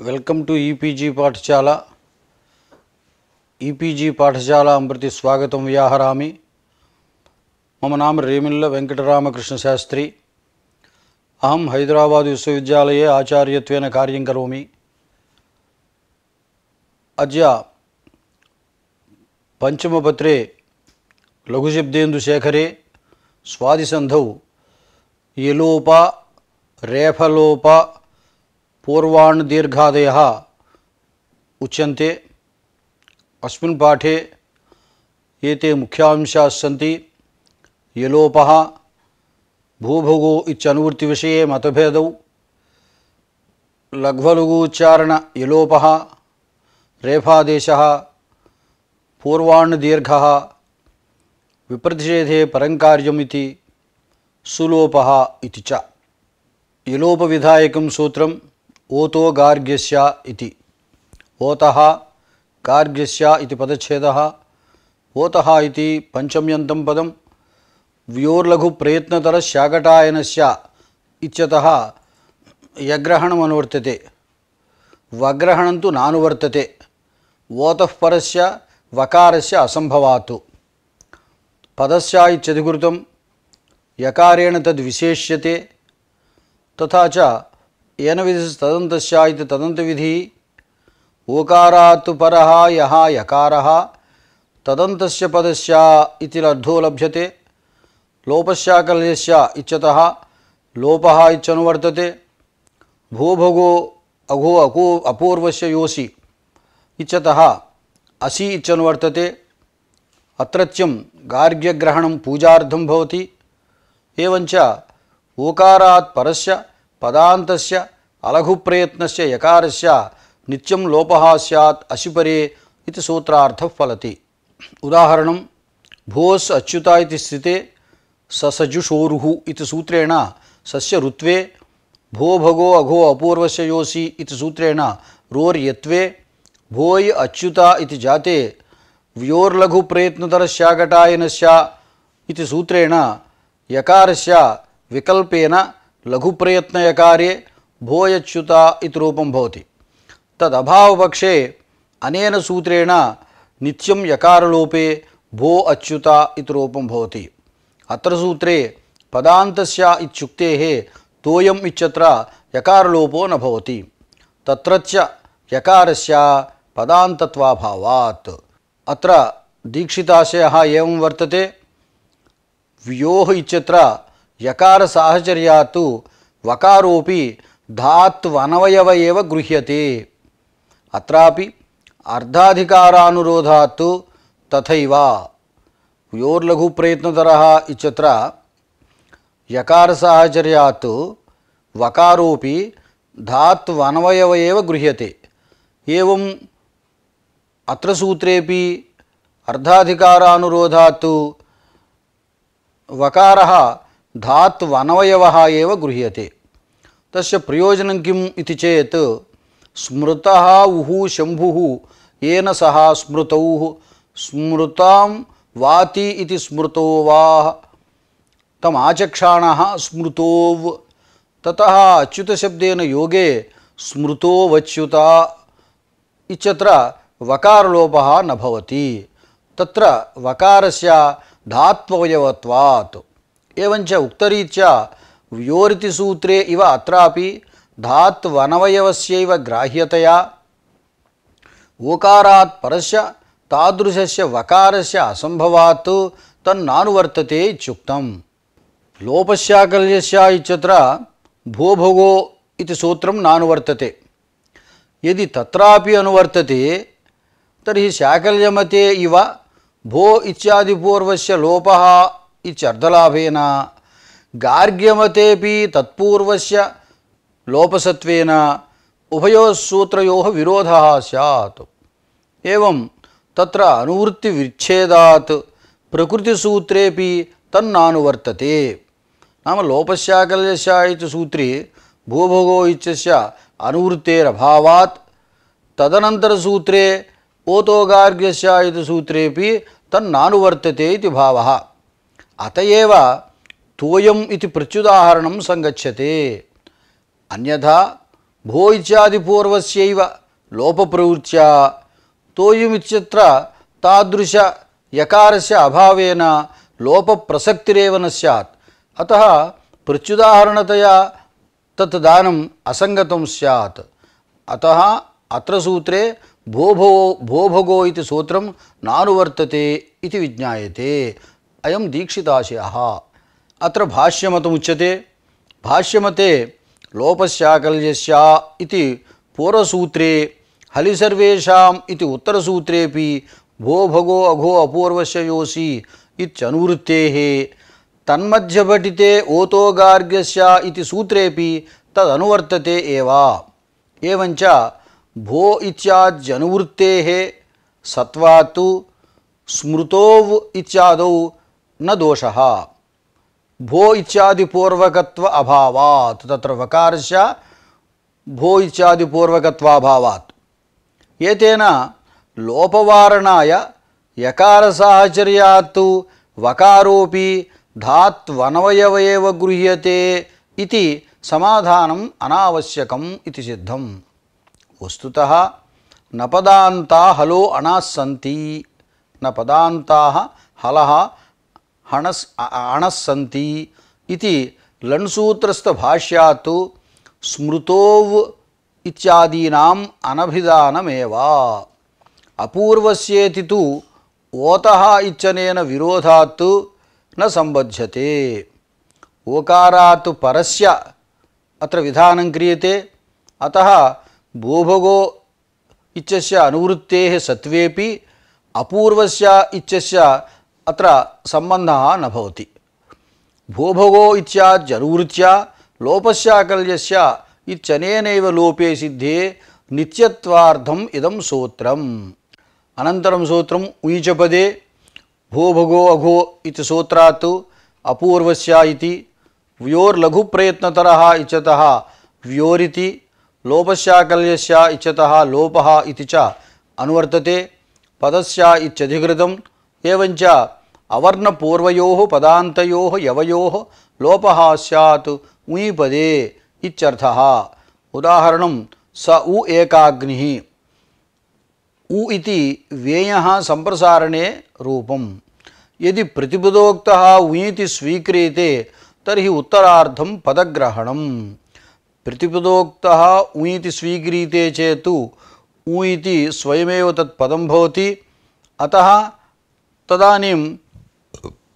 Welcome to EPG పాఠశాల. EPG పాఠశాలాం ప్రతి స్వాగతం వ్యాహరామి. మమ నామ రేమిల్ల వెంకటరామకృష్ణ శాస్త్రి. అహం హైదరాబాద్ విశ్వవిద్యాలయే ఆచార్యత్వేన కార్యం కరోమి. అద్య పంచమపత్రే లఘుశబ్దేందుశేఖరే స్వాదిసంధౌ యలోప రేఫలోప పూర్వాణ్ దీర్ఘాదయః ఉచ్యంతే. अस्मिन् पाठे एते मुख्यांशाः सन्ति. यलोपः भूभुगो इत्यनुवृत्ति विषये मतभेदौ, लघ्वलघु उच्चारण यलोपः, रेफादेशः, पूर्वाण् दीर्घः, विप्रतिषेधे परङ्कार्यमिति, सुलोपः इति च. यलोपविधायकं सूत्रम् ओतो गार्ग्यस्य इति. ओतः गार्ग्यस्य इति पदच्छेदः. ओतः इति पंचम्यन्तं पदं व्योर्लघु प्रयत्नतर शाकटायनस्य इत्यतः यग्रहणम् अनुवर्तते. वग्रहणं तु नानुवर्तते. ओतः परस्य वकारस्य असंभवात्. पदस्य इत्यधिकृतं यकारेण तद्विशेष्यते. तथा च येन विधिस्तदन्तस्य इति तदन्तविधिः. ओकारात् परः यः यकारः तदन्तस्य पदस्य इति अर्थो लभ्यते. लोपस्याकल्यस्य इत्यतः लोपः इत्यनुवर्तते. भूभगो अघो अको अपूर्वस्य योसि इत्यतः असि इत्यनुवर्तते. अत्रत्यं गार्ग्यग्रहणं पूजार्थं भवति. एवञ्च ओकारात् परस्य पदान्तस्य अलघुप्रयत्नस्य यकारस्य नित्यं लोपः स्यात् अशिपरे इति सूत्रार्थः फलति. उदाहरणं भोस् अच्युता इति स्थिते ससजुषोरुः इति सूत्रेण सस्य ऋत्वे, भो भगो अघो अपूर्वस्य योसि इति सूत्रेण रोर्यत्वे, भोय् अच्युता इति जाते व्योर्लघु प्रयत्नतरस्याकटायनस्य इति सूत्रेण यकारस्य विकल्पेन लघुप्रयत्नयकारे भोयच्युता इति रूपं भवति. तदभावपक्षे अनेन सूत्रेण नित्यं यकारलोपे भो अच्युता इति रूपं भवति. अत्र सूत्रे पदान्तस्य इत्युक्तेः तोयम् इत्यत्र यकारलोपो न भवति. तत्रच्च यकारस्य पदान्तत्वाभावात्. अत्र दीक्षिताशयः एवं वर्तते. व्योः इत्यत्र यकारसाहचर्यात् वकारोपि धात्वनवयव एव गृह्यते. अत्रापि अर्धाधिकारानुरोधात् तथैव. व्योर्लघु प्रयत्नतरः इत्यत्र यकारसाहचर्यात् वकारोपि धात्वनवयव एव गृह्यते. एवं अत्र सूत्रेपि अर्धाधिकारानुरोधात् वकारः धात्वनवयवः एव गृह्यते. तस्य प्रयोजनं किम् इति चेत् स्मृतः उहु शंभुः येन सह स्मृतौः स्मृतां वाति इति स्मृतो वाः तम् आचक्षाणः स्मृतोव. ततः अच्युतशब्देन योगे स्मृतो वच्युता इत्यत्र वकारलोपः न भवति. तत्र वकारस्य धात्वयवत्वात्. एवञ्च उक्तरीत्या व्योरिति सूत्रे इव अत्रापि धात्वनवयवस्यैव ग्राह्यतया ओकारात् परस्य तादृशस्य वकारस्य असंभवात् तन्नानुवर्तते इत्युक्तम्. लोपस्याकल्यस्य इत्यत्र भोभगो इति सूत्रं नानुवर्तते. यदि तत्रापि अनुवर्तते तर्हि शाकल्यमते इव भो इत्यादिपूर्वस्य लोपः इत्यर्थलाभेन गार्ग्यमतेपि तत्पूर्वस्य लोपसत्वेन उभयोः सूत्रयोः विरोधः स्यात्. एवं तत्र अनुवृत्तिविच्छेदात् प्रकृतिसूत्रेपि तन्नानुवर्तते. नाम लोपस्याकल्यस्य इति सूत्रे भूभगो इत्यस्य अनुवृत्तेरभावात् तदनन्तरसूत्रे ओतो गार्ग्यस्य इति सूत्रेपि तन्नानुवर्तते इति भावः. अत एव तोयम् इति प्रत्युदाहरणं सङ्गच्छते. अन्यथा भो इत्यादिपूर्वस्यैव लोपप्रवृत्त्या तोयुमित्यत्र तादृश यकारस्य अभावेन लोपप्रसक्तिरेव न स्यात्। अतः प्रत्युदाहरणतया तत् दानम् असङ्गतं स्यात्। अतः अत्र सूत्रे भोभगो इति सूत्रं नानुवर्तते इति विज्ञायते। अयं दीक्षिताशयः। अत्र भाष्यमतमुच्यते। भाष्यमते लोपस्याकल्यस्य इति पूर्वसूत्रे हलिसर्वेषाम् इति उत्तरसूत्रेपि भोभगो अघो अपूर्वस्य योसि इत्यनुवृत्तेः तन्मध्यपठिते ओतोगार्ग्यस्य इति सूत्रेपि तदनुवर्तते एव। एवञ्च भो इत्याद्यनुवृत्तेः सत्वात् स्मृतोव इत्यादौ न दोषः। भो इत्यादिपूर्वकत्व अभावात् तत्र वकारस्य भो इत्यादिपूर्वकत्वाभावात् एतेन लोपवारणाय यकारसाहचर्यात् वकारोऽपि धात्वनवयव एव गृह्यते इति समाधानम् अनावश्यकम् इति सिद्धम्। वस्तुतः न पदान्ता हलो अणाः सन्ति, न पदान्ताः हलः अणः सन्ति इति लण्सूत्रस्थभाष्यात् स्मृतोव इत्यादीनाम् अनभिधानमेव। अपूर्वस्येति तु ओतः इत्यनेन विरोधात् न संबध्यते। ओकारात् परस्य अत्र विधानं क्रियते। अतः भोभगो इत्यस्य अनुवृत्तेः सत्वेपि अपूर्वस्य इत्यस्य अत्र सम्बन्धः न भवति। भोभगो इत्याद्यनुवृत्त्या लोपस्याकल्यस्य इत्यनेनैव लोपे सिद्धे नित्यत्वार्थम् इदं सूत्रम्। अनन्तरं सूत्रम् उयिचपदे भोभगो अघो इति सूत्रात् अपूर्वस्य इति व्योर्लघुप्रयत्नतरः इत्यतः व्योरिति लोपस्याकल्यस्य इत्यतः लोपः इति च अनुवर्तते। पदस्य इत्यधिकृतम् एवञ्च अवर्णपूर्वयोः पदान्तयोः यवयोः लोपः स्यात् उञिपदे इत्यर्थः। उदाहरणं स उ एकाग्निः। उ इति व्ययः संप्रसारणे रूपम्। यदि प्रतिपदोक्तः उञिति स्वीक्रियते तर्हि उत्तरार्धं पदग्रहणम्। प्रतिपदोक्तः उञिति स्वीक्रियते चेत् उ इति स्वयमेव तत् पदं भवति। अतः तदानीं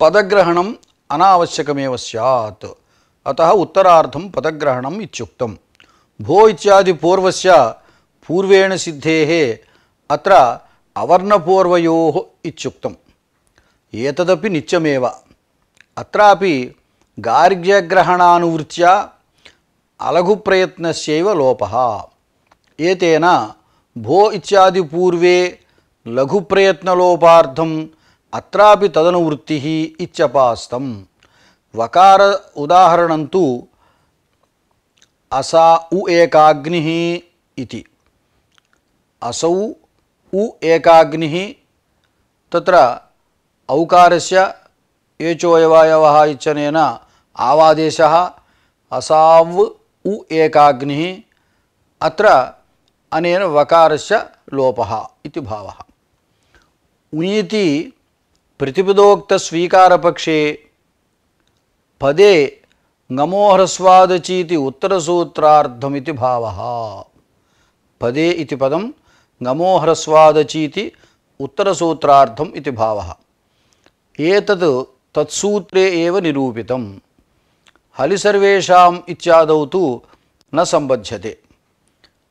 पदग्रहणम् अनावश्यकमेव स्यात्। अतः उत्तरार्धं पदग्रहणम् इत्युक्तम्। भो इत्यादि पूर्वस्य पूर्वेण सिद्धेः अत्र अवर्णपूर्वयोः इत्युक्तम्। एतदपि नित्यमेव। अत्रापि गार्ग्यग्रहणानुवृत्त्या अलघुप्रयत्नस्यैव लोपः। एतेन भो इत्यादि पूर्वे लघुप्रयत्नलोपार्थम् अत्रापि तदनुवृत्तिः इत्यपास्तम्। वकार उदाहरणं तु असा उ एकाग्निः इति। असौ उ एकाग्निः तत्र औकारस्य एचोयवायवः इत्यनेन आवादेशः असाव उ एकाग्निः। अत्र अनेन वकारस्य लोपः इति भावः। उञिति प्रतिपदोक्तस्वीकारपक्षे पदे ngमोह्रस्वादचीति उत्तरसूत्रार्धमिति भावः। पदे इति पदं ngमोह्रस्वादचीति उत्तरसूत्रार्धम् इति भावः। एतत् तत्सूत्रे एव निरूपितम्। हलिसर्वेषाम् इत्यादौ तु न सम्बध्यते।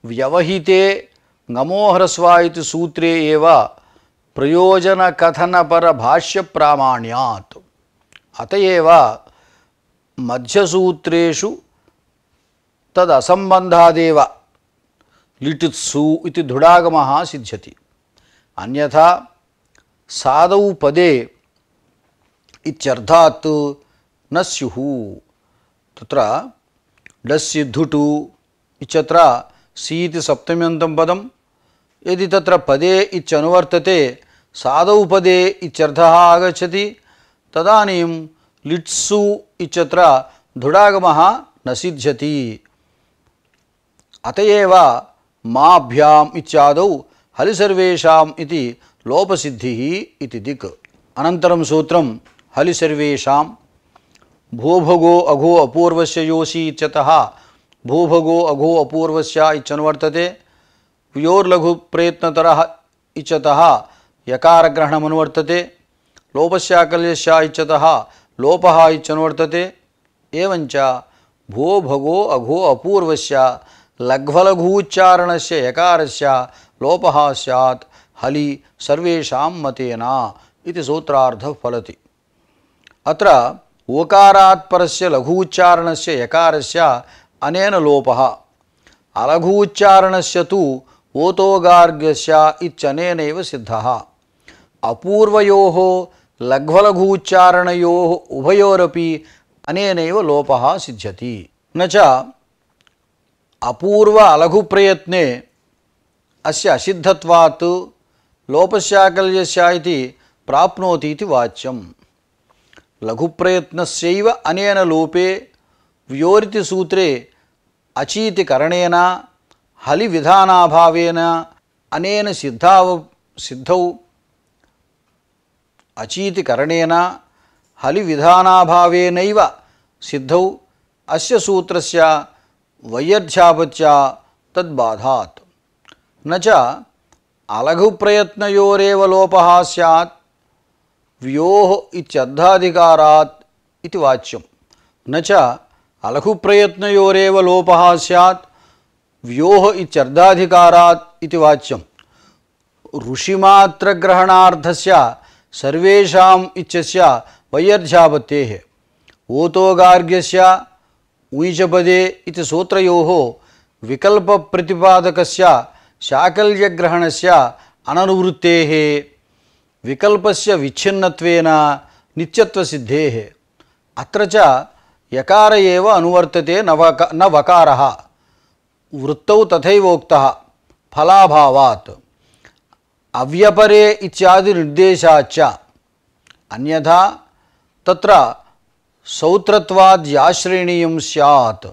व्यवहिते ngमोह्रस्वा इति सूत्रे एव प्रयोजनकथनपरभाष्यप्रामाण्यात्। अतएव मध्यसूत्रेषु तदसम्बन्धादेव लिटित्सु इति दृढागमः सिद्ध्यति। अन्यथा सादौ पदे इत्यर्थात् न स्युः। तत्र डस्य धुटु इत्यत्र सी इति सप्तम्यन्तं पदं यदि तत्र पदे इत्यनुवर्तते सादौ पदे इत्यर्थः आगच्छति तदानीं लिट्सु इत्यत्र दृढागमः न सिद्ध्यति। अतएव माभ्याम इत्यादौ हलि सर्वेषाम् इति लोपसिद्धिः इति दिक्। अनन्तरं सूत्रं हलि सर्वेषां भूभगो अघो अपूर्वस्य योषि इत्यतः भूभगो अघो अपूर्वस्य इत्यनुवर्तते। व्योर्लघु प्रयत्नतरः इत्यतः यकारग्रहणमनुवर्तते। लोपस्याकल्यस्य इत्यतः लोपः इत्यनुवर्तते। एवञ्च भो भगो अघो अपूर्वस्य लघ्वलघूच्चारणस्य यकारस्य लोपः स्यात् हलि सर्वेषां मतेन इति सूत्रार्थः फलति। अत्र ओकारात् परस्य लघूच्चारणस्य यकारस्य अनेन लोपः, अलघूच्चारणस्य तु ओतोगार्ग्यस्य इत्यनेनैव सिद्धः। अपूर्वयोः लघ्वलघूच्चारणयोः उभयोरपि अनेनैव लोपः सिद्ध्यति। न च अपूर्व अलघुप्रयत्ने अस्य असिद्धत्वात् लोपस्याकल्यस्य इति प्राप्नोति इति वाच्यम्। लघुप्रयत्नस्यैव अनेन लोपे व्योरिति सूत्रे अचीतिकरणेन हलि विधानाभावेन अनेन सिद्धौ अचीतिकरणेन हलि विधानाभावेनैव सिद्धौ अस्य सूत्रस्य वैयर्थ्यापत्या तद्बाधात्। न च अलघुप्रयत्नयोरेव लोपः स्यात् व्योः इत्यर्धाधिकारात् इति वाच्यम्। न च अलघुप्रयत्नयोरेव लोपः स्यात् व्योः इत्यर्धाधिकारात् इति वाच्यम्। ऋषिमात्रग्रहणार्थस्य सर्वेषाम् इत्यस्य वैयर्थ्यापत्तेः ओतोगार्ग्यस्य उयिचपदे इति सूत्रयोः विकल्पप्रतिपादकस्य शाकल्यग्रहणस्य अननुवृत्तेः विकल्पस्य विच्छिन्नत्वेन नित्यत्वसिद्धेः। अत्र च यकार एव अनुवर्तते न वकारः। वृत्तौ तथैवोक्तः फलाभावात् अव्यपरे इत्यादि निर्देशाच्च। अन्यथा तत्र सौत्रत्वाद्याश्रेणीयं स्यात्।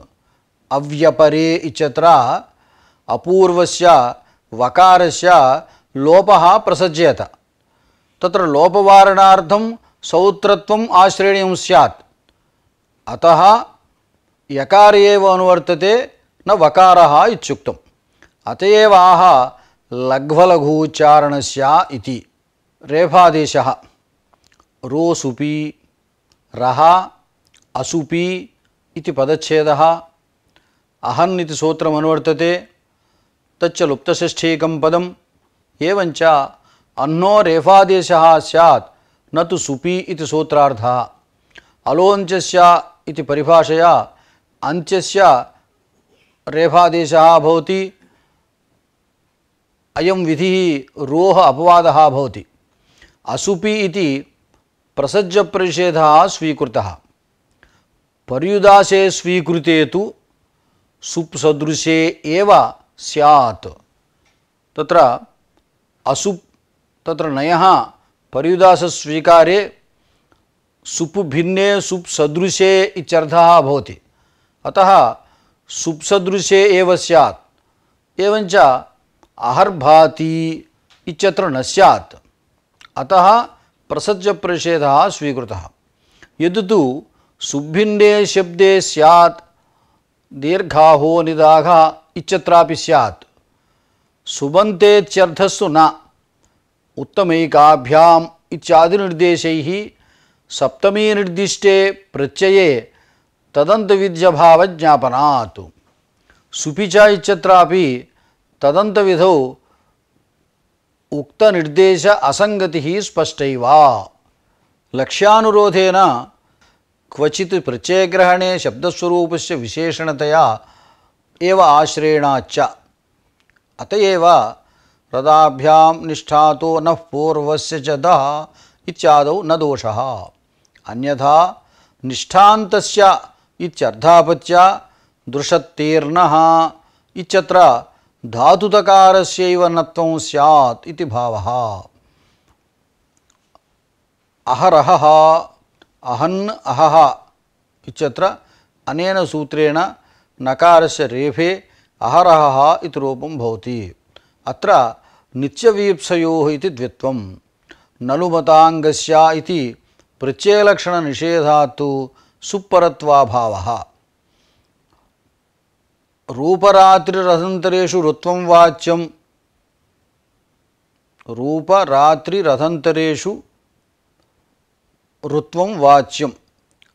अव्यपरे इत्यत्र अपूर्वस्य वकारस्य लोपः प्रसज्येत। तत्र लोपवारणार्थं सौत्रत्वम् आश्रेणीयं स्यात्। अतः यकार एव अनुवर्तते न वकारः इत्युक्तम्। अत एव आह लघ्वलघूच्चारणस्य इति। रेफादेशः रोसुपि रः असुपि इति पदच्छेदः अहन् इति सूत्रमनुवर्तते। तच्च लुप्तषष्ठीकं पदम्। एवञ्च अन्नो रेफादेशः स्यात् न तु सुपि इति सूत्रार्थः। अलोञ्चस्य इति परिभाषया अन्त्यस्य रेफादेशः भवति। अयं विधिः रोः अपवादः भवति। असुपि इति प्रसज्यपरिच्छेदः स्वीकृतः। पर्युदासे स्वीकृते तु सुप्सदृशे एव स्यात्। तत्र असुप् तत्र नयः पर्युदासस्वीकारे सुप् भिन्ने सुप्सदृशे इत्यर्थः भवति। अतः सुप्सदृशे एव स्यात्। एवञ्च अहर्भाति इत्यत्र न स्यात्। अतः प्रसज्यपरिच्छेदः स्वीकृतः। यद् तु सुभिन्ने शब्दे स्यात् दीर्घाहो निदाघः इत्यत्रापि स्यात्। सुबन्तेत्यर्थस्तु न। उत्तमैकाभ्याम् इत्यादिनिर्देशैः सप्तमी निर्दिष्टे प्रत्यये तदन्तविद्यभावज्ञापनात्। सुपि च इत्यत्रापि तदन्तविधौ उक्तनिर्देश असङ्गतिः स्पष्टैव। लक्ष्यानुरोधेन क्वचित् प्रत्ययग्रहणे शब्दस्वरूपस्य विशेषणतया एव आश्रयणाच्च। अत एव रदाभ्यां निष्ठातो नः पूर्वस्य च दः इत्यादौ न दोषः। अन्यथा निष्ठान्तस्य इत्यर्थापत्य दृशत्तेर्नः इत्यत्र धातुतकारस्यैव नत्वं स्यात् इति भावः। अहरहः अहन् अहः इत्यत्र अनेन सूत्रेण नकारस्य रेफे अहरहः इति रूपं भवति। अत्र नित्यवीप्सयोः इति द्वित्वं। नलुमताङ्गस्य इति प्रत्ययलक्षणनिषेधात् तु सुपरत्वाभावः। रूपरात्रिरथन्तरेषु ऋत्वं वाच्यं। रूपरात्रिरथन्तरेषु ऋत्वं वाच्यम्।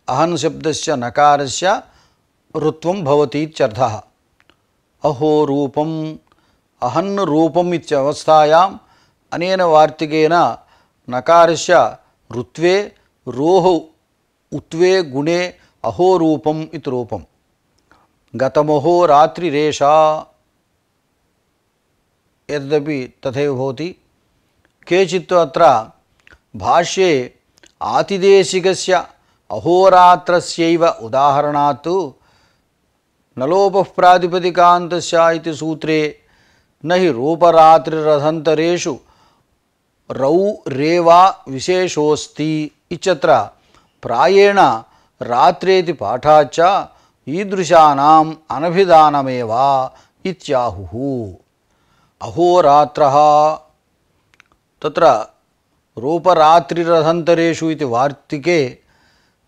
अहन् शब्दस्य नकारस्य ऋत्वं भवति इत्यर्थः। अहो रूपम् अहन् रूपम् इत्यवस्थायाम् अनेन वार्तिकेन नकारस्य ऋत्वे रोः उत्वे गुणे अहो रूपम् इति रूपम्। गतमहो रात्रिरेषा एतदपि तथैव भवति। केचित् अत्र भाष्ये आतिदेशिकस्य अहोरात्रस्यैव उदाहरणात् नलोपः प्रातिपदिकान्तस्य इति सूत्रे न हि रूपरात्रिरथन्तरेषु रौ रेवा विशेषोऽस्ति इत्यत्र प्रायेण रात्रेति पाठाच्च ईदृशानाम् अनभिधानमेव इत्याहुः। अहोरात्रः तत्र रूपरात्रिरथन्तरेषु इति वार्तिके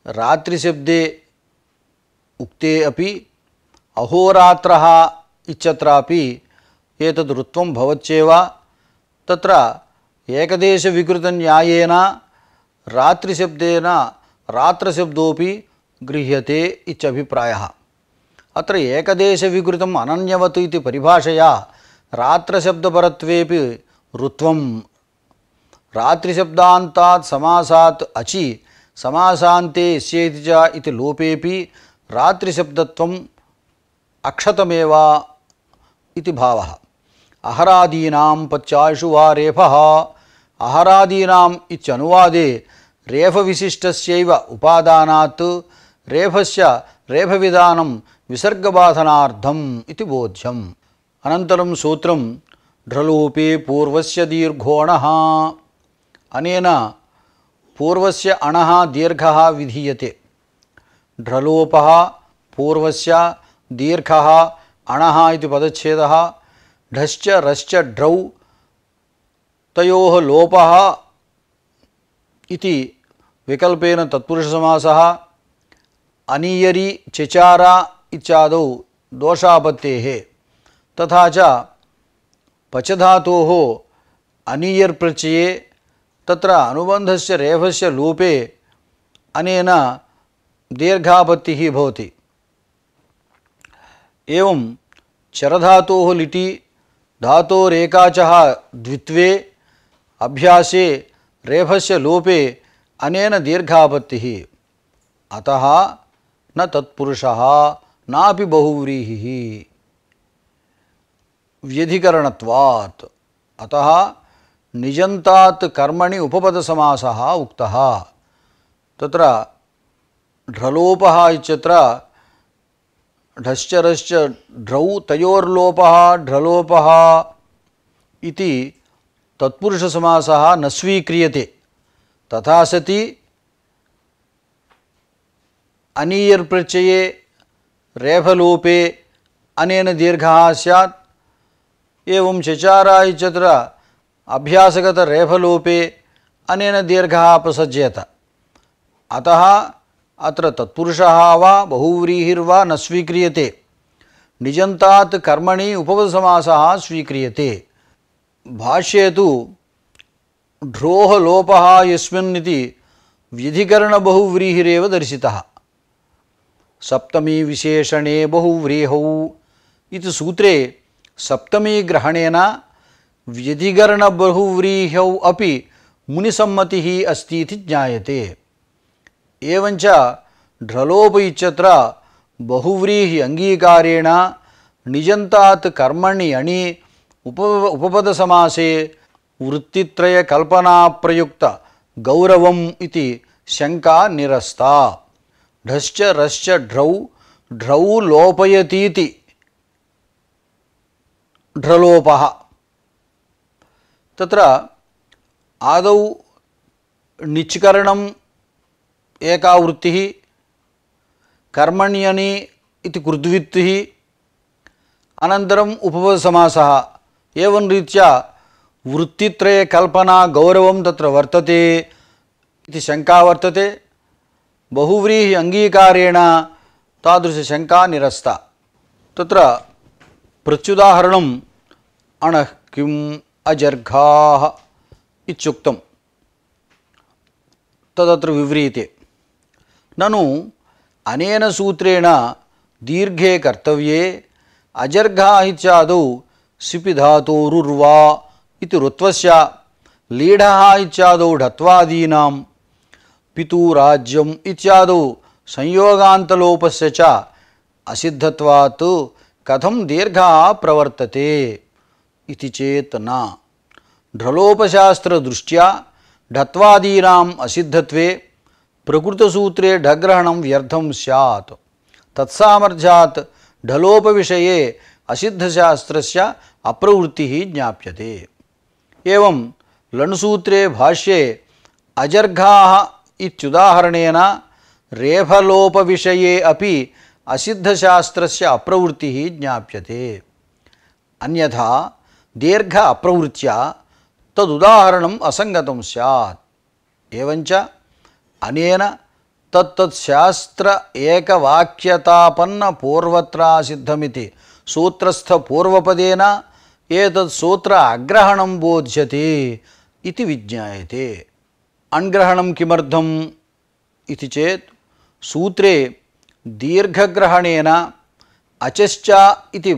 रात्रिशब्दे उक्ते अपि अहोरात्रः इत्यत्रापि एतद् ऋत्वं भवत्येव। तत्र एकदेशविकृतन्यायेन रात्रिशब्देन रात्रशब्दोऽपि गृह्यते इत्यभिप्रायः। अत्र एकदेशविकृतम् अनन्यवत् इति परिभाषया रात्रशब्दपरत्वेपि ऋत्वं। रात्रिशब्दान्तात् समासात् अचि समासान्ते स्येति च इति लोपेपि रात्रिशब्दत्वम् अक्षतमेव इति भावः। अहरादीनां पच्यायषु वा रेफः। अहरादीनाम् इत्यनुवादे रेफविशिष्टस्यैव उपादानात् रेफस्य रेफविधानं विसर्गबाधनार्थम् इति बोध्यम्। अनन्तरं सूत्रं ढ्रलोपे पूर्वस्य दीर्घोणः। अनेन पूर्वस्य अणः दीर्घः विधीयते। ढ्रलोपः पूर्वस्य दीर्घः अणः इति पदच्छेदः। ढश्च रश्च ढ्रौ तयोः लोपः इति विकल्पेन तत्पुरुषसमासः। अनीयरि चचारा इत्यादौ दोषापत्तेः। तथा च पचधातोः अनीयर् प्रत्यये तत्र अनुबन्धस्य रेफस्य लोपे अनेन दीर्घापत्तिः भवति। एवं चरधातोः लिटि धातोरेकाचः द्वित्वे अभ्यासे रेफस्य लोपे अनेन दीर्घापत्तिः। अतः न तत्पुरुषः नापि बहुव्रीहिः व्यधिकरणत्वात्। अतः निजन्तात् कर्मणि उपपदसमासः उक्तः। तत्र ढ्रलोपः इत्यत्र ढश्च रश्च ढ्रौ तयोर्लोपः ढ्रलोपः इति तत्पुरुषसमासः न स्वीक्रियते। तथा सति अनीयर् प्रत्यये रेफलोपे अनेन दीर्घः स्यात्। एवं चचारा इत्यत्र अभ्यासगतरेफलोपे अनेन दीर्घः अपसज्येत। अतः अत्र तत्पुरुषः वा बहुव्रीहिर्वा न स्वीक्रियते। निजन्तात् कर्मणि उपपदसमासः स्वीक्रियते। भाष्ये तु ढ्रोः लोपः यस्मिन् इति व्यधिकरणबहुव्रीहिरेव दर्शितः। सप्तमी विशेषणे बहुव्रीहौ इति सूत्रे सप्तमी ग्रहणेन व्यधिकरणबहुव्रीह्यौ अपि मुनिसम्मतिः अस्ति इति ज्ञायते। एवञ्च ढ्रलोप इत्यत्र बहुव्रीहि अंगीकारेण निजन्तात् कर्मणि अणि उपपदसमासे वृत्तित्रयकल्पनाप्रयुक्त गौरवम् इति शङ्का निरस्ता। ढश्च रश्च ढ्रौ ढ्रौ लोपयतीति ढ्रलोपः। तत्र आदौ निच्करणम् एका वृत्तिः, कर्मण्यनि इति कृद्वित्तिः, अनन्तरम् उपपदसमासः एवं रीत्या वृत्तित्रये कल्पना गौरवं तत्र वर्तते इति शङ्का वर्तते। बहुव्रीहि अङ्गीकारेण तादृशशङ्का निरस्ता। तत्र प्रत्युदाहरणम् अणः किम् अजर्घाः इत्युक्तं तदत्र विव्रीयते। ननु अनेन सूत्रेण दीर्घे कर्तव्ये अजर्घाः इत्यादौ सिपि धातोरुर्वा इति ऋत्वस्य लीढः इत्यादौ ढत्वादीनां पितु राज्यम् इत्यादौ संयोगान्तलोपस्य च असिद्धत्वात् कथं दीर्घः प्रवर्तते इति चेत् न। ढलोपशास्त्रदृष्ट्या ढत्वादीनाम् असिद्धत्वे प्रकृतसूत्रे ढग्रहणं व्यर्थं स्यात्। तत्सामर्थ्यात् ढलोपविषये असिद्धशास्त्रस्य अप्रवृत्तिः ज्ञाप्यते। एवं लण्सूत्रे भाष्ये अजर्घाः इत्युदाहरणेन रेफलोपविषये अपि असिद्धशास्त्रस्य अप्रवृत्तिः ज्ञाप्यते। अन्यथा दीर्घ अप्रवृत्त्या तदुदाहरणम् असङ्गतं स्यात्। एवञ्च अनेन तत्तत्शास्त्र एकवाक्यतापन्न पूर्वत्रासिद्धमिति सूत्रस्थपूर्वपदेन एतत् सूत्र अग्रहणं बोध्यते इति विज्ञायते। अङ्ग्रहणं किमर्थम् इति चेत् सूत्रे दीर्घग्रहणेन अचश्च इति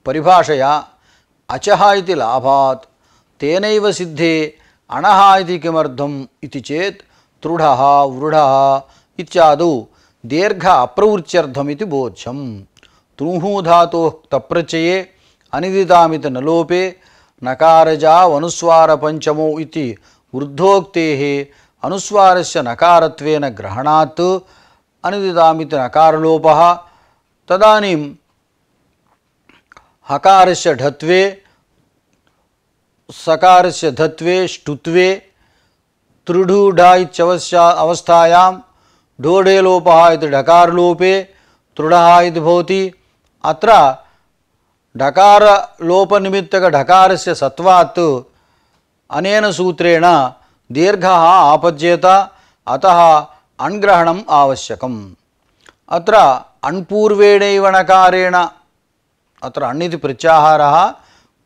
परिभाषया अचः इति लाभात् तेनैव सिद्धे अणः इति किमर्थम् इति चेत् तृढः वृढः इत्यादौ दीर्घ अप्रवृत्त्यर्थमिति बोध्यम्। तृणुः धातोः तप्रत्यये अनिदितामिति न लोपे नकारजावनुस्वारपञ्चमौ इति वृद्धोक्तेः अनुस्वारस्य नकारत्वेन ग्रहणात् अनिदितामिति नकारलोपः। तदानीं हकारस्य ढत्वे सकारस्य धत्वे ष्टुत्वे तृढुढा अवस्थायां ढोढे लोपः इति ढकारलोपे तृढः इति भवति। अत्र ढकारलोपनिमित्तक ढकारस्य सत्वात् अनेन सूत्रेण दीर्घः आपद्येत, अतः अण्ग्रहणम् आवश्यकम्। अत्र अण्पूर्वेणैव नकारेण, अत्र अण् प्रत्याहारः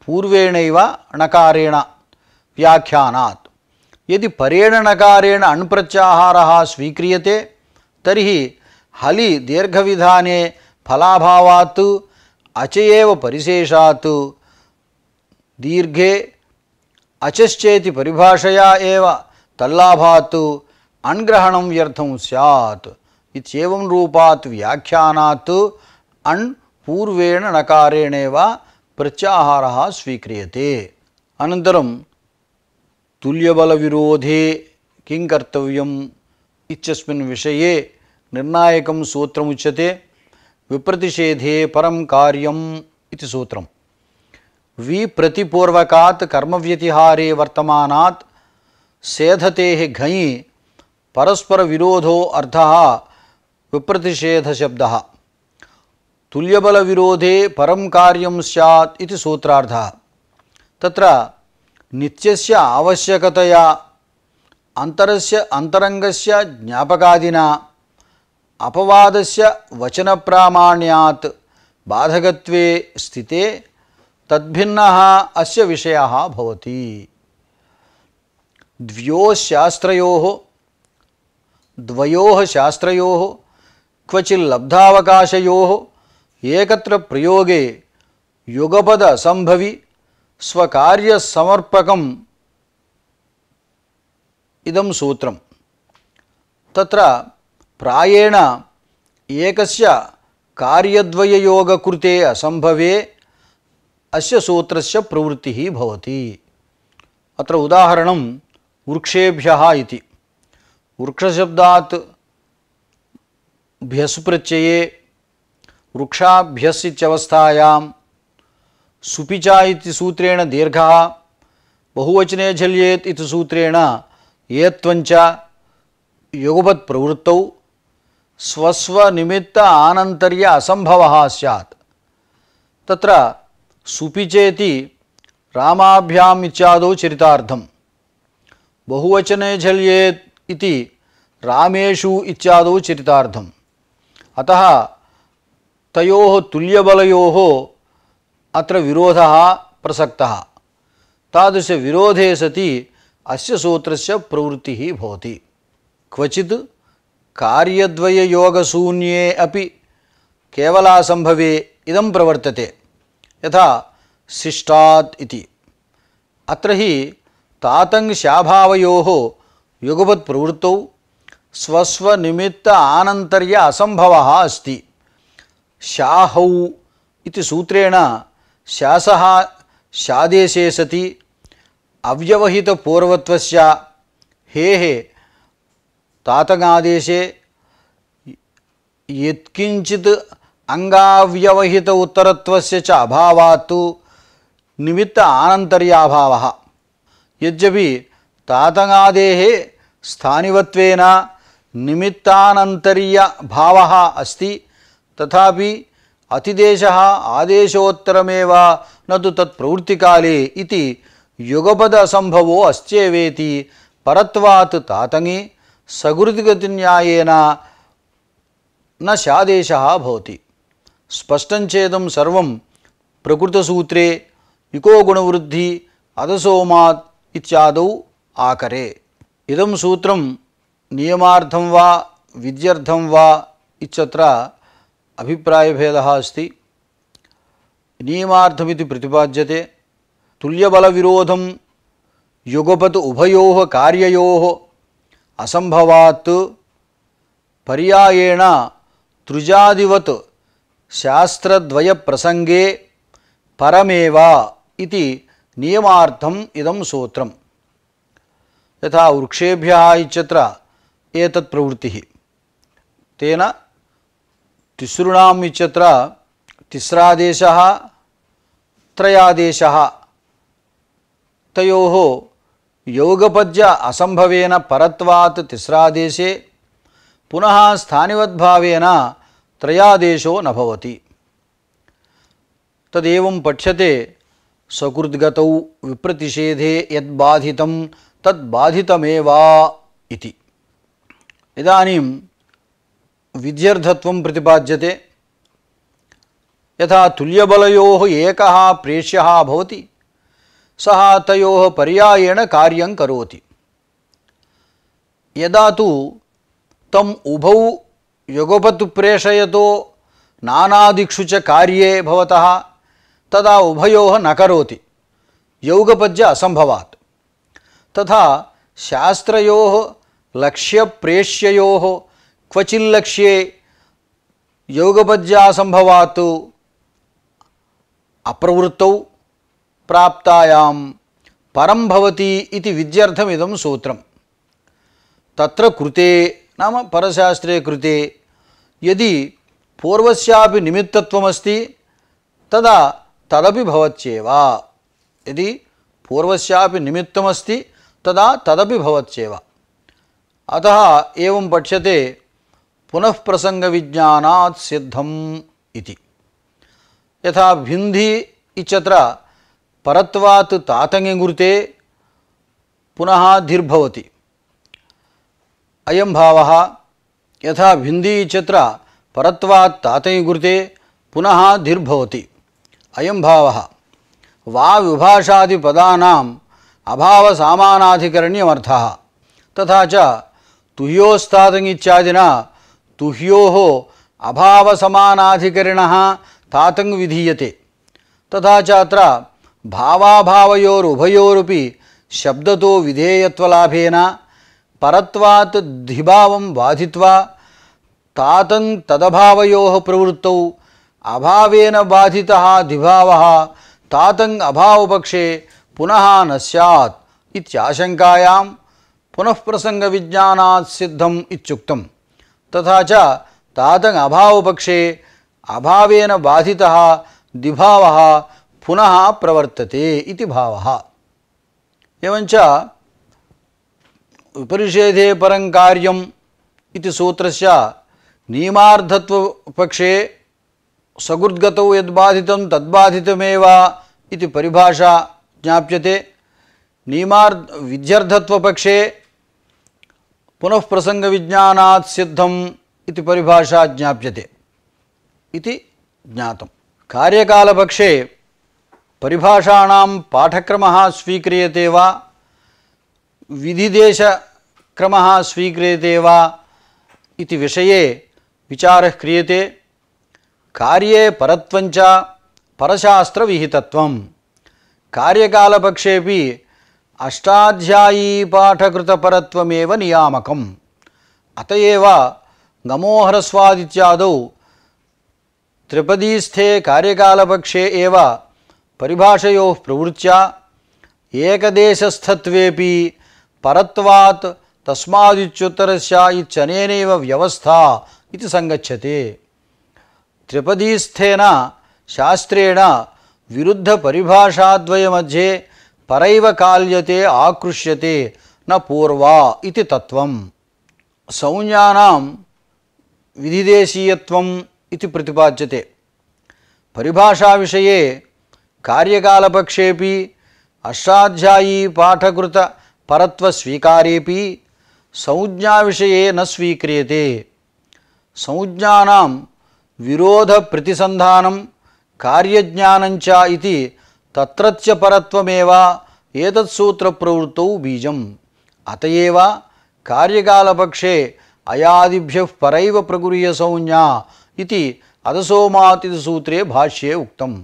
पूर्वेणैव नकारेण व्याख्यानात्। यदि परेण नकारेण अण् प्रत्याहारः स्वीक्रियते तर्हि हलि दीर्घविधाने फलाभावात् अच एव परिशेषात् दीर्घे अचश्चेति परिभाषया एव तल्लाभात् अण्ग्रहणं व्यर्थं स्यात् इत्येवं रूपात् व्याख्यानात् अण् पूर्वेण नकारेणेव प्रत्याहारः स्वीक्रियते। अनन्तरं तुल्यबलविरोधे किं कर्तव्यम् इत्यस्मिन् विषये निर्णायकं सूत्रमुच्यते। विप्रतिषेधे परं कार्यम् इति सूत्रम्। विप्रतिपूर्वकात् कर्मव्यतिहारे वर्तमानात् सेधतेः घञि परस्परविरोधो अर्थः विप्रतिषेधशब्दः। तुल्यबलविरोधे परं कार्यं स्यात् इति सूत्रार्थः। तत्र नित्यस्य आवश्यकतया अंतरंगस्य ज्ञापकादिना अपवादस्य वचनप्रामाण्यात् बाधकत्वे स्थिते तद्भिन्नः अस्य विषयः भवति। द्वयोः शास्त्रयोः क्वचिल्लब्धावकाशयोः एकत्र प्रयोगे युगपद असंभवी स्वकार्यसमर्पकम् इदं सूत्रम्। तत्र प्रायेण एकस्य कार्यद्वययोगकृते असंभवे अस्य सूत्रस्य प्रवृत्तिः भवति। अत्र उदाहरणं वृक्षेभ्यः इति। वृक्षशब्दात् भ्यस् प्रत्यये वृक्षाभ्यस् इत्यवस्थायां सुपिचा इति सूत्रेण दीर्घः, बहुवचने झल्येत् इति सूत्रेण एत्वञ्च युगपत् प्रवृत्तौ स्वस्वनिमित्त आनन्तर्य असंभवः स्यात्। तत्र सुपि चेति रामाभ्याम इत्यादौ चरितार्थम, बहुवचने झल्येत् इति रामेषु इत्यादौ चरितार्थम। अतः तयोः तुल्यबलयोः अत्र विरोधः प्रसक्तः। तादृश विरोधे सति अस्य सूत्रस्य प्रवृत्तिः भवति। क्वचित् कार्यद्वययोगशून्ये अपि केवलासंभवे इदं प्रवर्तते, यथा शिष्टात् इति। अत्र हि तातंग शाभावयोः युगपत् प्रवृत्तौ स्वस्वनिमित्त आनन्तर्य असंभवः अस्ति। शाहौ इति सूत्रेण शासः शादेशे सति अव्यवहित पूर्वत्वस्य हेः तातगादेशे यत्किंचित् अंगाव्यवहित उत्तरत्वस्य च अभावात् निमित्त आनन्तर्याभावः। यद्यपि तातगादेः स्थानिवत्वेन निमित्तानन्तर्य भावः अस्ति, तथापि अतिदेशः आदेशोत्तरमेव न तु तत्प्रवृत्तिकाले इति युगपद असंभवो अस्त्येवेति परत्वात् तातंगे सकृतिगतिन्यायेन न शादेशः भवति। स्पष्टं चेदं सर्वं प्रकृतसूत्रे इको गुणवृद्धि अधसोमात् इत्यादौ आकरे। इदं सूत्रं नियमार्थं वा विध्यर्थं वा इत्यत्र अभिप्रायभेदः अस्ति। नियमार्थमिति प्रतिपाद्यते। तुल्यबलविरोधं युगपत् उभयोः कार्ययोः असंभवात् पर्यायेण तृजादिवत् शास्त्रद्वयप्रसंगे परमेव इति नियमार्थम् इदं सूत्रम्। यथा वृक्षेभ्यः इत्यत्र एतत् प्रवृत्तिः, तेन तिसृणाम् इत्यत्र तिस्रादेशः त्रयादेशः तयोः योगपद्य असंभवेन परत्वात् तिस्रादेशे पुनः स्थानिवद्भावेन त्रयादेशो न भवति। तदेवं पठ्यते सकृद्गतौ विप्रतिषेधे यद्बाधितं तद्बाधितमेव इति। इदानीं विध्यर्थत्वं प्रतिपाद्यते। यथा तुल्यबलयोः एकः प्रेष्यः भवति, सः तयोः पर्यायेण कार्यं करोति। यदा तु तम् उभौ युगपत् प्रेषयतो नानादिक्षु च कार्ये भवतः, तदा उभयोः न करोति यौगपद्य असंभवात्। तथा शास्त्रयोः लक्ष्यप्रेष्ययोः क्वचिल्लक्ष्ये यौगपद्यासंभवात् अप्रवृत्तौ प्राप्तायां परं भवति इति विध्यर्थमिदं सूत्रम्। तत्र कृते नाम परशास्त्रे कृते यदि पूर्वस्यापि निमित्तत्वमस्ति तदा तदपि भवत्येव। यदि पूर्वस्यापि निमित्तमस्ति तदा तदपि भवत्येव। अतः एवं पठ्यते पुनः प्रसंगविज्ञानात् सिद्धम् इति। यथा भिन्धि इत्यत्र परत्वात् तातंगे गुरुते पुनः धिर्भवति, अयं भावः। यथा भिन्धि इत्यत्र परत्वात् तातंगे गुरुते पुनः धिर्भवति, अयं भावः। वा विभाषादिपदानाम् अभावसामानाधिकरण्यमर्थः। तथा च तुह्योस्तातंग इत्यादिना तुह्योः अभावसमानाधिकरिणः तातंग विधीयते। तथा च अत्र भावाभावयोरुभयोरपि शब्दतो विधेयत्वलाभेन परत्वात् धिभावं बाधित्वा तातंग तदभावयोः प्रवृत्तौ अभावेन बाधितः धिभावः तातंग अभावपक्षे पुनः न स्यात् इत्याशंकायां पुनः प्रसंग विज्ञानात् सिद्धम् इत्युक्तम्। तथा च तातंग अभावपक्षे अभावेन बाधितः दिभावः पुनः प्रवर्तते इति भावः। एवञ्च विपरिषेधे परं कार्यम् इति सूत्रस्य नियमार्थत्वपक्षे सगुद्गतौ यद्बाधितं तद्बाधितमेव इति परिभाषा ज्ञाप्यते। विध्यर्थत्वपक्षे पुनः प्रसंगविज्ञानात् सिद्धम् इति परिभाषा ज्ञाप्यते इति ज्ञातम्। कार्यकालपक्षे परिभाषाणां पाठक्रमः स्वीक्रियते वा विधिदेशक्रमः स्वीक्रियते वा इति विषये विचारः क्रियते। कार्ये परत्वञ्च परशास्त्रविहितत्वम्। कार्यकालपक्षेपि अष्टाध्यायी पाठकृतपरत्वमेव नियामकम्। अत एव गमोहरस्वादित्यादौ त्रिपदीस्थे कार्यकालपक्षे एव परिभाषयोः प्रवृत्त्या एकदेशस्थत्वेपि परत्वात् तस्मादिच्युत्तरस्य इत्यनेनैव व्यवस्था इति संगच्छते। त्रिपदीस्थेन शास्त्रेण विरुद्धपरिभाषाद्वयमध्ये परैव काल्यते आकृष्यते न पूर्वा इति तत्त्वम्। संज्ञानां विधिदेशीयत्वम् इति प्रतिपाद्यते। परिभाषा विषये कार्यकालपक्षेपि अष्टाध्यायी पाठकृत परत्वस्वीकारेपि संज्ञा विषये न स्वीक्रियते। संज्ञानां विरोध प्रतिसंधानं कार्यज्ञानञ्च इति तत्रत्य परत्वमेव एतत्सूत्र प्रवृत्तौ बीजम्। अतएव कार्यकालपक्षे अयादिभ्यः परैव प्रगुह्य संज्ञा इति अदसोमात् इति सूत्रे भाष्ये उक्तम्।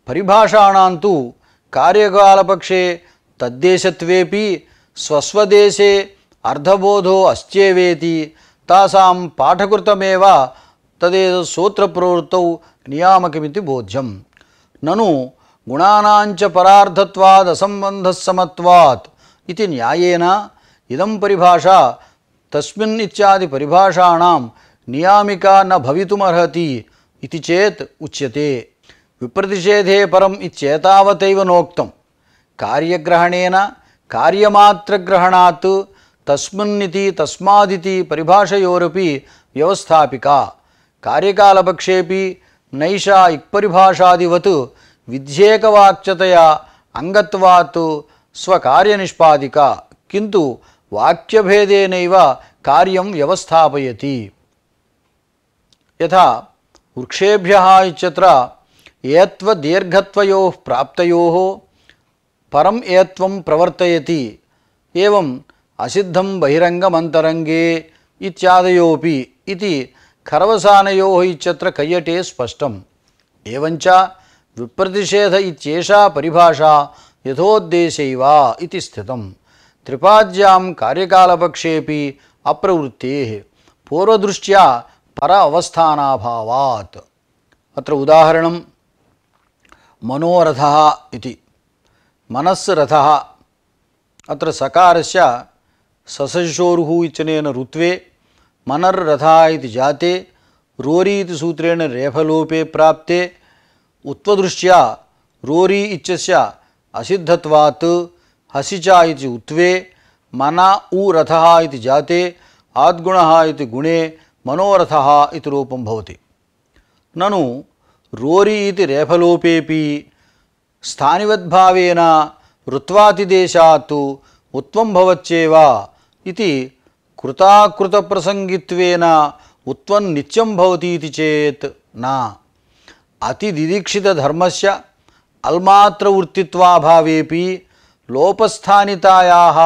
परिभाषाणां तु कार्यकालपक्षे तद्देशत्वेपि स्वस्वदेशे अर्धबोधो अस्त्येवेति तासां पाठकृतमेव तदेतत् सूत्रप्रवृत्तौ नियामकमिति बोध्यम्। ननु गुणानाञ्च परार्धत्वाद् असम्बन्धसमत्वात् इति न्यायेन इदं परिभाषा तस्मिन् इत्यादि परिभाषाणां नियामिका न भवितुमर्हति इति चेत् उच्यते। विप्रतिषेधे परम् इत्येतावतैव नोक्तं। कार्यग्रहणेन कार्यमात्रग्रहणात् तस्मिन्निति तस्मादिति परिभाषयोरपि व्यवस्थापिका। कार्यकालपक्षेपि नैषा इक्परिभाषादिवत् विध्येकवाक्यतया अंगत्वात् स्वकार्यनिष्पादिका, किन्तु वाक्यभेदेनैव कार्यं व्यवस्थापयति। यथा वृक्षेभ्यः इत्यत्र एत्व दीर्घत्वयोः प्राप्तयोः परम् एत्वं प्रवर्तयति। एवं असिद्धं बहिरंगमन्तरंगे इत्यादयोऽपि इति खरवसानयोः इत्यत्र कैयटे स्पष्टम्। एवञ्च विप्रतिषेध इत्येषा परिभाषा यथोद्देशैव इति स्थितम्। त्रिपाद्यां कार्यकालपक्षेपि अप्रवृत्तेः पूर्वदृष्ट्या पर अवस्थानाभावात्। अत्र उदाहरणं मनोरथः इति। मनस् रथः अत्र सकारस्य ससशोरुः इत्यनेन ऋत्वे मनर्रथः इति जाते रोरी इति सूत्रेण रेफलोपे प्राप्ते उत्वदृष्ट्या रोरी इत्यस्य असिद्धत्वात् हसिचा इति उत्वे मना उ रथः इति जाते आद्गुणः इति गुणे मनोरथः इति रूपं भवति। ननु रोरी इति रेफलोपेपि स्थानिवद्भावेन ऋत्वातिदेशात् उत्वं भवत्येव इति कृताकृतप्रसंगित्वेन उत्वं नित्यं भवति इति चेत् न। अतिदिदीक्षितधर्मस्य अल्मात्रवृत्तित्वाभावेपि लोपस्थानितायाः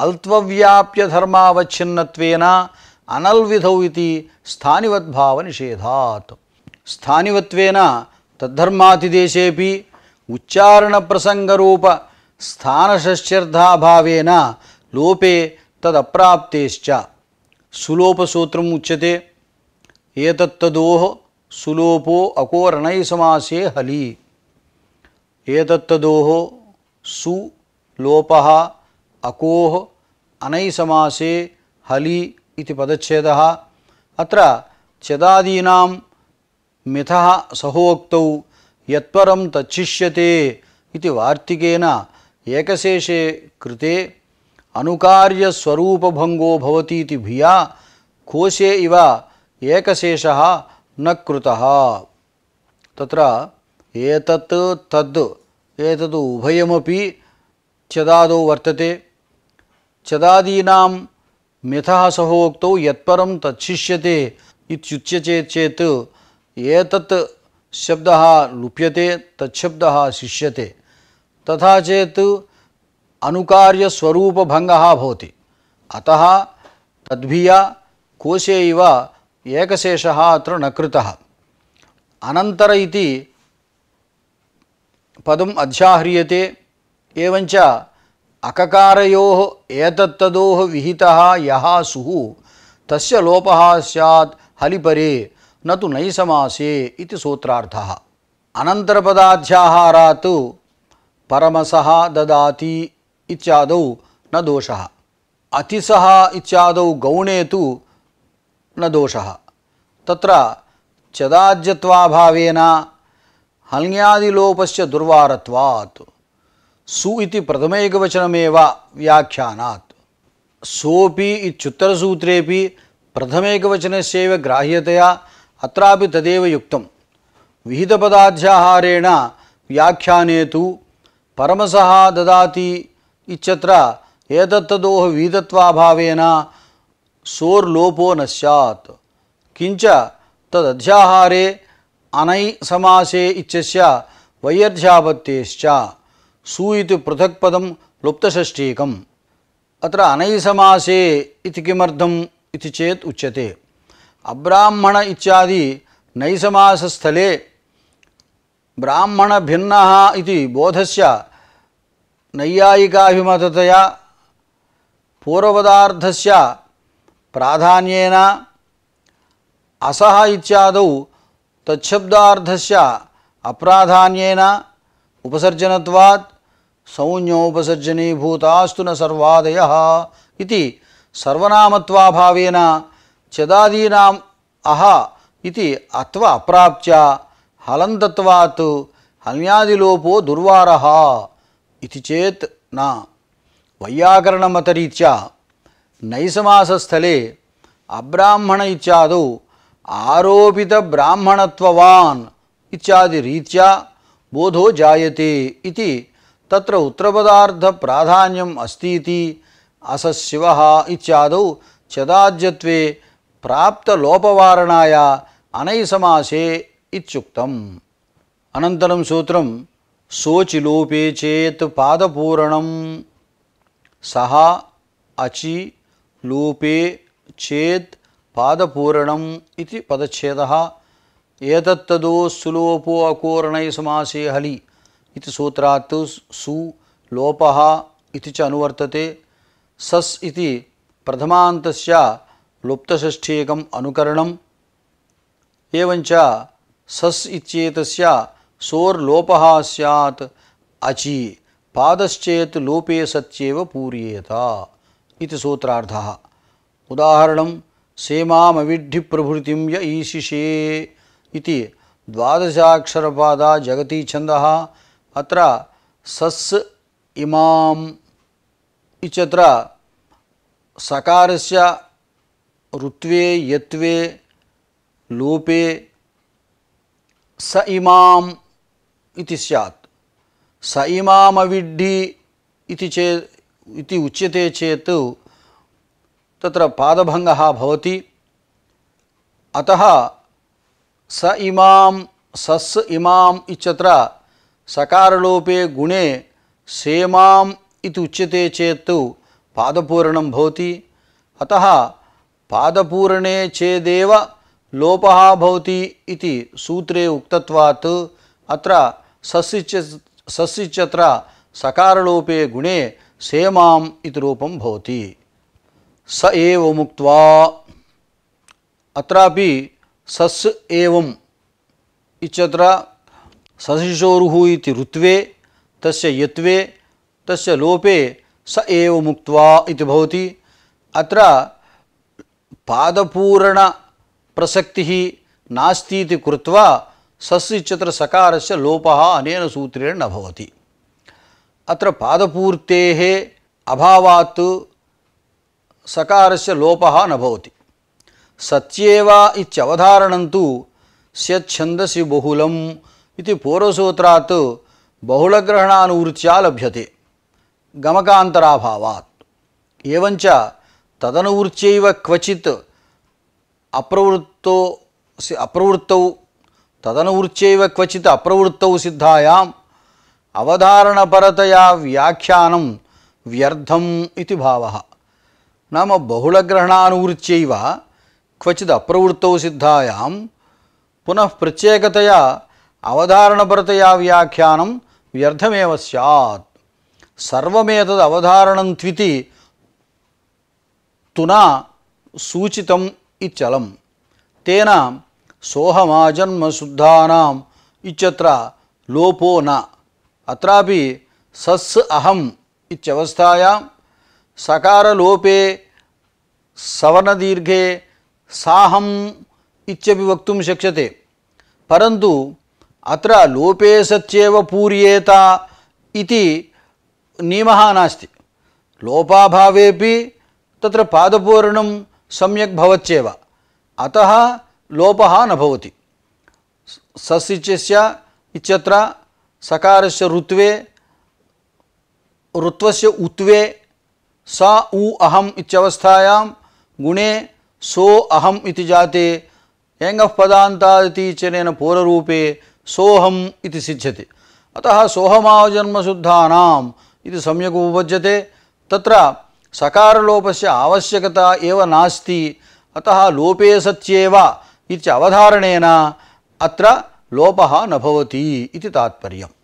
अल्त्वव्याप्यधर्मावच्छिन्नत्वेन अनल्विधौ इति स्थानिवद्भावनिषेधात्। स्थानिवत्वेन तद्धर्मातिदेशेपि उच्चारणप्रसंगरूप स्थानषष्ट्यर्थाभावेन लोपे तदप्राप्तेश्च सुलोपसूत्रम् उच्यते। एतत्तदोः सुलोपो अकोरणै समासे हलि। एतत्तदोः सुलोपः अकोः अनै समासे हलि इति पदच्छेदः। अत्र चदादीनां मिथः सहोक्तौ यत्परं तच्छिष्यते इति वार्तिकेन एकशेषे कृते अनुकार्यस्वरूपभङ्गो भवति इति भिया कोशे इव एकशेषः न कृतः। तत्र एतत् तद् एतद् उभयमपि चदादौ वर्तते। चदादीनां मिथः सहोक्तौ यत्परं तच्छिष्यते इत्युच्यते चेत् एतत् शब्दः लुप्यते, तच्छब्दः शिष्यते। तथा चेत् अनुकार्यस्वरूपभङ्गः भवति। अतः तद्भिया कोशे इव एकशेषः अत्र न कृतः। अनन्तर इति पदम् अध्याह्रियते। एवञ्च अककारयोः एतत्तदोः विहितः यः सुः तस्य लोपः स्यात् हलिपरे न तु नैसमासे इति सूत्रार्थः। अनन्तरपदाध्याहारात् परमसः ददाति इत्यादौ न दोषः। अतिसः इत्यादौ गौणे तु न दोषः। तत्र चदाज्यत्वाभावेन हल्ङ्यादिलोपस्य दुर्वारत्वात् सु इति प्रथमैकवचनमेव व्याख्यानात्। सोऽपि इत्युत्तरसूत्रेऽपि प्रथमैकवचनस्यैव ग्राह्यतया अत्रापि तदेव युक्तं। विहितपदाध्याहारेण व्याख्याने तु परमसः ददाति इत्यत्र एतत्तदोः विहितत्वाभावेन सोर्लोपो न स्यात्। किञ्च तदध्याहारे अनै समासे इत्यस्य वैयर्थ्यापत्तेश्च सु इति पृथक् पदं लुप्तषष्ठीकम्। अत्र अनै समासे इति किमर्थम् इति चेत् उच्यते अब्राह्मण इत्यादि नैसमासस्थले ब्राह्मणभिन्नः इति बोधस्य नैयायिकाभिमततया पूर्वपदार्थस्य प्राधान्येन असः इत्यादौ तच्छब्दार्थस्य अप्राधान्येन उपसर्जनत्वात् संज्ञोपसर्जनीभूतास्तु न सर्वादयः इति सर्वनामत्वाभावेन चदादीनाम् अह इति अत्व अप्राप्य हलन्तत्वात् हल्ङ्यादिलोपो दुर्वारः इति चेत् न। वैयाकरणमतरीत्या नैसमासस्थले अब्राह्मण इत्यादौ आरोपितब्राह्मणत्ववान् इत्यादि रीत्या बोधो जायते इति तत्र उत्तरपदार्थप्राधान्यम् अस्ति इति असशिवः इत्यादौ चदाज्यत्वे प्राप्तलोपवारणाय अनैसमासे इत्युक्तम्। अनन्तरं सूत्रं सोचिलोपे चेत् पादपूरणं सः अचि लोपे चेत् पादपूरणम् इति पदच्छेदः। एतत्तदो सुलोपो अकोरणैसमासे हलि इति सूत्रात् सु लोपः इति च अनुवर्तते। सस् इति प्रथमान्तस्य लुप्तषष्ठीकम् अनुकरणम्। एवञ्च सस् इत्येतस्य सोर्लोपः स्यात् अचि पादश्चेत् लोपे सत्येव पूर्येत इति सूत्रार्थः। उदाहरणं सेमामविद्धि प्रभृतिं य ईशिषे इति द्वादशाक्षरपादा जगती छन्दः। अत्र सस् इमाम् इत्यत्र सकारस्य ऋत्वे यत्वे लोपे स इमाम् इति स्यात्। स इमामविद्धि इति उच्यते चेत् तत्र पादभङ्गः भवति। अतः स इमां सस् इमाम् इत्यत्र सकारलोपे गुणे सेमाम् इति उच्यते चेत् पादपूरणं भवति। अतः पादपूरणे चेदेव लोपः भवति इति सूत्रे उक्तत्वात् अत्र सस् इत्यत्र सकारलोपे गुणे सेमाम् इति रूपं भवति। स एवमुक्त्वा अत्रापि सस् एवम् इत्यत्र सशिशोरुः इति ऋत्वे तस्य यत्वे तस्य लोपे स एवमुक्त्वा इति भवति। अत्र पादपूरण प्रसक्तिः नास्ति इति कृत्वा सस् इत्यत्र सकारस्य लोपः अनेन सूत्रेण न भवति। अत्र पादपूर्तेः अभावात् सकारस्य लोपः न भवति। सत्येव इत्यवधारणं तु स्यच्छन्दसि बहुलम् इति पूर्वसूत्रात् बहुलग्रहणानुवृत्त्या लभ्यते गमकान्तराभावात्। एवञ्च तदनुवृत्त्यैव क्वचित् अप्रवृत्तौ सिद्धायाम् अवधारणपरतया व्याख्यानं व्यर्थम् इति भावः। नाम बहुलग्रहणानुवृत्त्यैव क्वचित् अप्रवृत्तौ सिद्धायां पुनः प्रत्येकतया अवधारणपरतया व्याख्यानं व्यर्थमेव स्यात्। सर्वमेतद् अवधारणन्त्विति तुना सूचितम् इत्यलं। तेन सोऽहमाजन्मशुद्धानाम् इत्यत्र लोपो न। अत्रापि सस् अहम् इत्यवस्थायां सकारलोपे सवर्णदीर्घे साहम् इत्यपि वक्तुं शक्यते, परन्तु अत्र लोपे सत्येव पूर्येत इति नियमः नास्ति। लोपाभावेपि तत्र पादपूरणं सम्यक् भवत्येव, अतः लोपः न भवति। सस् इत्यत्र सकारस्य ऋत्वस्य उत्वे स उ अहम् इत्यवस्थायां गुणे सो अहम् इति जाते एङ्गः पदान्तादितीचनेन पूर्वरूपे सोऽहम् इति सिद्ध्यति। अतः सोऽहमाजन्मशुद्धानाम् इति सम्यक् उपपद्यते। तत्र सकारलोपस्य आवश्यकता एव नास्ति। अतः लोपे सत्येव इति अवधारणेन अत्र लोपः न भवति इति तात्पर्यम्।